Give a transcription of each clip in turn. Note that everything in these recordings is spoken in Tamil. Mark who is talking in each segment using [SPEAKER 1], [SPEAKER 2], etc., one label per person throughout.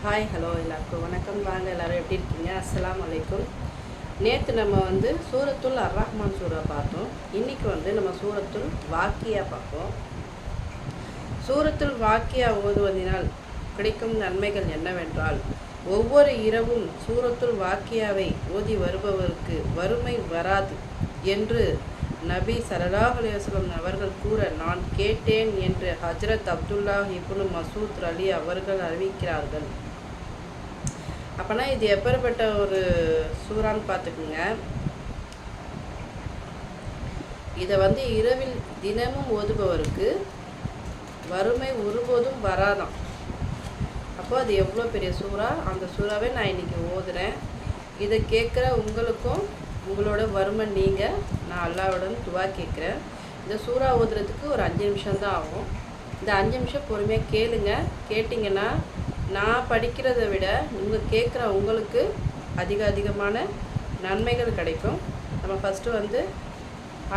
[SPEAKER 1] ஹாய் ஹலோ எல்லாருக்கும் வணக்கம். வாங்க எல்லோரும் எப்படி இருக்கீங்க? அஸ்ஸலாமு அலைக்கும். நேற்று நம்ம சூரத்துல் அர்-ரஹ்மான் சூரா பார்த்தோம். இன்றைக்கி நம்ம சூரத்துல் வாக்கியா பார்ப்போம். சூரத்துல் வாக்கியா ஓதுவதனால் கிடைக்கும் நன்மைகள் என்னவென்றால், ஒவ்வொரு இரவும் சூரத்துல் வாக்கியாவை ஓதி வருபவருக்கு வறுமை வராது என்று நபி ஸல்லல்லாஹு அலைஹி வஸல்லம் அவர்கள் கூற நான் கேட்டேன் என்று ஹஜ்ரத் அப்துல்லாஹ் இப்னு மசூத் அலி அவர்கள் அறிவிக்கிறார்கள். அப்போனா இது எப்பேற்பட்ட ஒரு சூறான்னு பார்த்துக்குங்க. இதை இரவில் தினமும் ஓதுபவருக்கு வறுமை ஒருபோதும் வராதாம். அப்போ அது எவ்வளோ பெரிய சூறா. அந்த சூறாவே நான் இன்றைக்கி ஓதுறேன். இதை கேட்குற உங்களுக்கும் உங்களோட வறுமை நீங்கள் நான் அல்லாஹ்விடம் துவா கேட்குறேன். இந்த சூறா ஓதுறதுக்கு ஒரு 5 நிமிஷம் தான் ஆகும். இந்த 5 நிமிஷம் பொறுமையாக கேளுங்க. கேட்டிங்கன்னா நான் படிக்கிறத விட நீங்கள் கேட்குற உங்களுக்கு அதிகமான நன்மைகள் கிடைக்கும். நம்ம ஃபஸ்ட்டு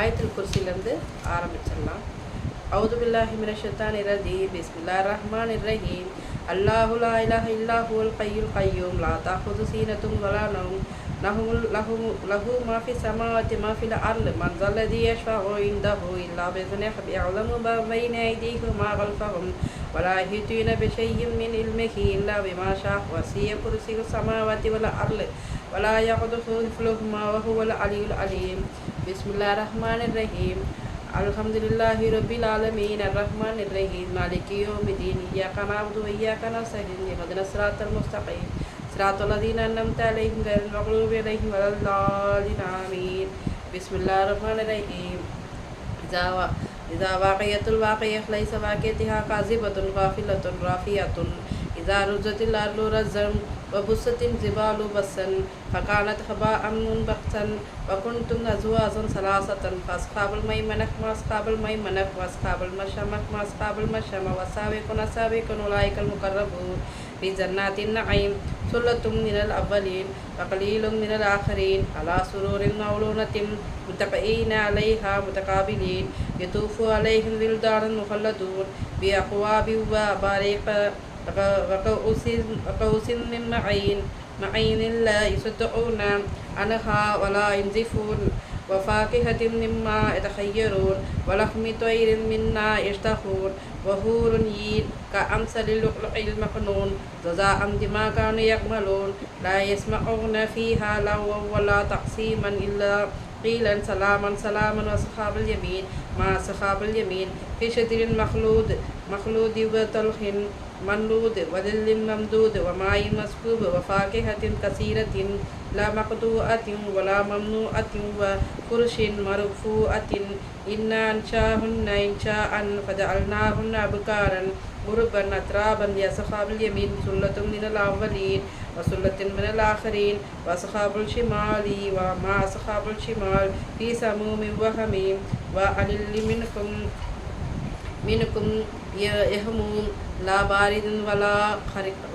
[SPEAKER 1] ஆயத்துல் குர்சிலேருந்து ஆரம்பிச்சிடலாம். அவுது பில்லாஹி மினஷ் ஷைத்தானிர் ரஜீம். பிஸ்மில்லாஹிர் ரஹ்மானிர் ரஹீம். அல்லாஹு லா இலாஹ இல்லா ஹுவல் ஹய்யுல் கய்யூம் லா தஅஹுது சீனத்தும் வலா நௌம் லஹு மா ஃபிஸ் ஸமாவாத்தி மா ஃபில் அர்ள் மன் ஸல்லதி யஷ்ஃபஉ இன்தஹு இல்லா பிஇذنஹு யஅலமு மா பைன ஐதீஹிம் வமா கல்ஃபஹும் வலா யுஹீதுன பிஷைஇம் மின் இல்மிஹி இல்லா பிமா ஷாஅ வஸிஅ குர்சியுஹு ஸமாவாத்தி வல் அர்ள் வலா யஉதுஹு ஹிஃப்லுஹுமா வஹுவல் அலியுல் அலீம். பிஸ்மில்லாஹிர் ரஹ்மானிர் ரஹீம். அல்ஹம்துலில்லாஹி ரப்பில் ஆலமீன் அர்-ரஹ்மானிர் ரஹீம் மாலிகி யௌமிddin இய்யாக நஅபுது வ இய்யாக நஸ்தஈன் இஹ்தினஸ் ஸிராத்தல் முஸ்தகீம் ஸிராத்தல் லதீன அன்அம்த அலைஹிம் கய்ரில் மக்லூபி அலைஹிம் வலல்லாலின் ஆமீன். பிஸ்மில்லாஹிர் ரஹ்மானிர் ரஹீம். இதா வாகியத்துல் வாகியஹ் லைஸ வாகியத்துஹா காஸிபத்துன் காஃபிலத்துன் ராஃபியத்துன் இதா ருஜ்ஜத்தில் அர்ளு ரஜ்ஜன் வபுஸ்ஸத்தில் ஜிபாலு பஸ்ஸன் ஃபகானத் ஹபாஅன் முன்பக்ஸன் வகுன்தும் அஸ்வாஜன் ஸலாஸத்தன் ஃபஅஸ்ஹாபுல் மைமனஹ் வஅஸ்ஹாபுல் மைமனஹ் வஅஸ்ஹாபுல் மஷ்அமஹ் வஅஸ்ஹாபுல் மஷ்அம வஸாபிகுன் உலாயிகல் முகர்ரபூன் ஃபீ ஜன்னாத்தின் நഈம் சுல்லத்தும் மினல் அவ்வலீன் வகலீலும் மினல் ஆகிரீன் அலா சுரூரின் மவ்லூனத்தின் முத்தகீன அலைஹா முத்தகாபிலீன் யதூஃபு அலைஹிம் வில்தானுன் முஹல்லதூன் பி அக்வாபி வ அபாரிக وكأس من معين لا يصدعون عنها ولا ينزفون وفاكهة مما يتخيرون ولحم طير مما يشتهون وحور عين كأمثال اللؤلؤ المكنون جزاء بما كانوا يعملون لا يسمعون فيها لغوا ولا تأثيما إلا قيلا سلاما سلاما وأصحاب اليمين ما أصحاب اليمين في شجر مخلود وطلح منضود وظل ممدود وماء مسكوب وفاكهة كثيرة لا مقطوعة ولا ممنوعة وفرش مرفوعة إنا أنشأهن إنشاء فجعلناهن أبكارا عربا أترابا لأصحاب اليمين ثلة من الأولين وثلة من الآخرين وأصحاب الشمال وما أصحاب الشمال في سموم وحميم وعلل منكم يهموم لا بارد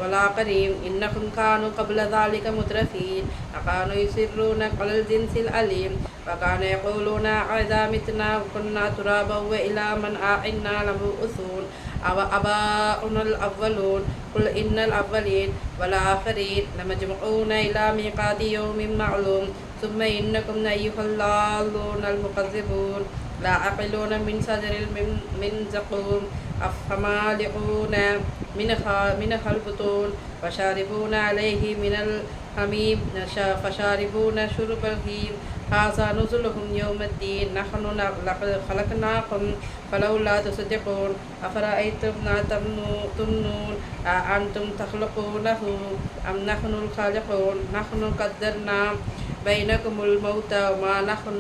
[SPEAKER 1] ولا كريم إنهم كانوا قبل ذلك مترفين وكانوا يصرون على الجنس الأليم وكانوا يقولون أإذا متنا وكنا ترابا وإلى من إنا لمبعوثون أو آباؤنا الأولون قل إن الأولين والآخرين لمجموعون إلى ميقات يوم معلوم ثم إنكم أيها الضالون المكذبون لا يأكلون من شجر من زقوم فمالئون منها البطون وشاربون عليه من الحميم فشاربون شرب الهيم هذا نزلهم يوم الدين نحن خلقناكم فلولا تصدقون أفرأيتم ما تمنون أأنتم تخلقونه أم نحن الخالقون نحن قدرنا بينكم الموت وما نحن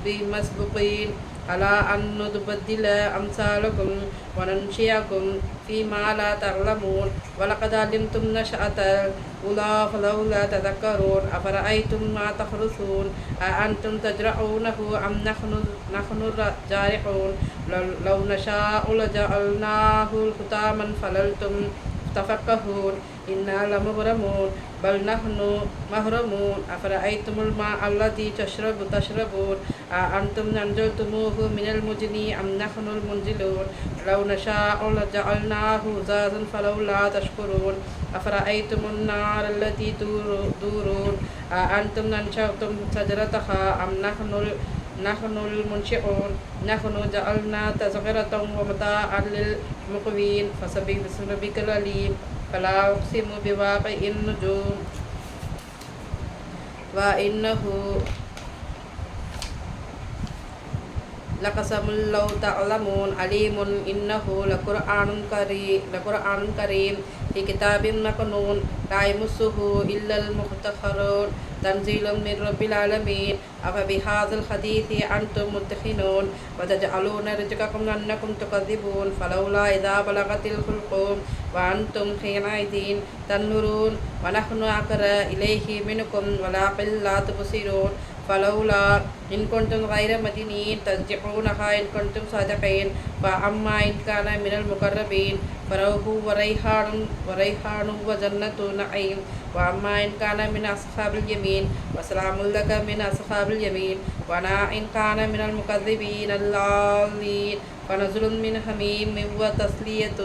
[SPEAKER 1] بمسبوقين على أن نبدل أمثالكم وننشئكم فيما لا تعلمون ولقد علمتم نشأة الأولى فلولا تذكرون أفرأيتم ما تحرثون أأنتم تزرعونه أم نحن الزارعون لو نشاء لجعلناه حطاما تفقهون إنا لمغرمون بل نحن محرومون أفرأيتم الماء الذي تشربون أأنتم أنزلتموه من المزن أم نحن المنزلون لو نشاء لجعلناه زاجا فلولا تشكرون أفرأيتم النار التي تورون أأنتم أنشأتم شجرتها أم نحن المنشئون نحن جعلنا تذكرة ومتاعا للمقوين فسبح باسم ربك العليم فلا أقسم بواقع النجوم وإنه لقسم لو تعلمون عليم إنه لقرآن كريم في كتاب مكنون لا يمسه إلا المطهرون تنزيل من رب العالمين أفبهذا الحديث أنتم مدهنون وتجعلون رزقكم أنكم تكذبون فلولا إذا بلغت الحلقوم وأنتم حينئذ تنظرون ونحن أقرب إليه منكم ولكن لا تبصرون فلولا إن كنتم غير مدينين ترجعونها إن كنتم صادقين فأما إن كان من المقربين فروح وريحان وجنة نعيم وأما إن كان من أصحاب اليمين وسلام لك من أصحاب اليمين وأنا إن كان من المكذبين الضالين فنزل من حميم وتسلية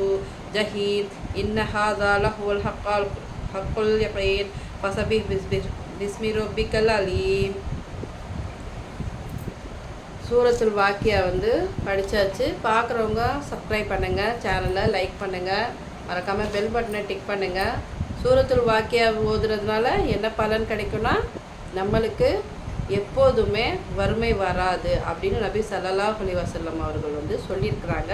[SPEAKER 1] جحيم إن هذا لهو حق اليقين فسبح باسم ربك العليم. சூரத்துல் வாக்கியா படித்தாச்சு. பார்க்குறவங்க சப்ஸ்கிரைப் பண்ணுங்கள், சேனலை லைக் பண்ணுங்கள், மறக்காமல் பெல் பட்டனை டிக் பண்ணுங்கள். சூரத்துல் வாக்கியா ஓதுறதுனால என்ன பலன் கிடைக்கும்னா, நம்மளுக்கு எப்போதுமே வறுமை வராது அப்படின்னு நபி ஸல்லல்லாஹு அலைஹி வஸல்லம் அவர்கள் சொல்லியிருக்கிறாங்க.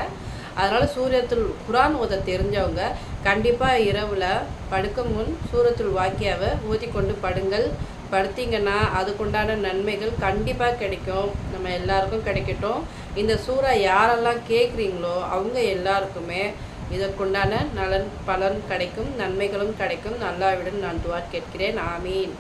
[SPEAKER 1] அதனால் சூரத்துல் குர்ஆன் ஓத தெரிஞ்சவங்க கண்டிப்பாக இரவில் படுக்கும் முன் சூரத்துல் வாக்கியாவை ஓதிக்கொண்டு படுங்கள். படுத்திங்கன்னா அதுக்குண்டான நன்மைகள் கண்டிப்பாக கிடைக்கும், நம்ம எல்லாருக்கும் கிடைக்கட்டும். இந்த சூறா யாரெல்லாம் கேட்குறீங்களோ அவங்க எல்லாருக்குமே இதற்குண்டான பலன் கிடைக்கும், நன்மைகளும் கிடைக்கும். அல்லாஹ்விடம் நான் துஆ கேட்கிறேன். ஆமீன்.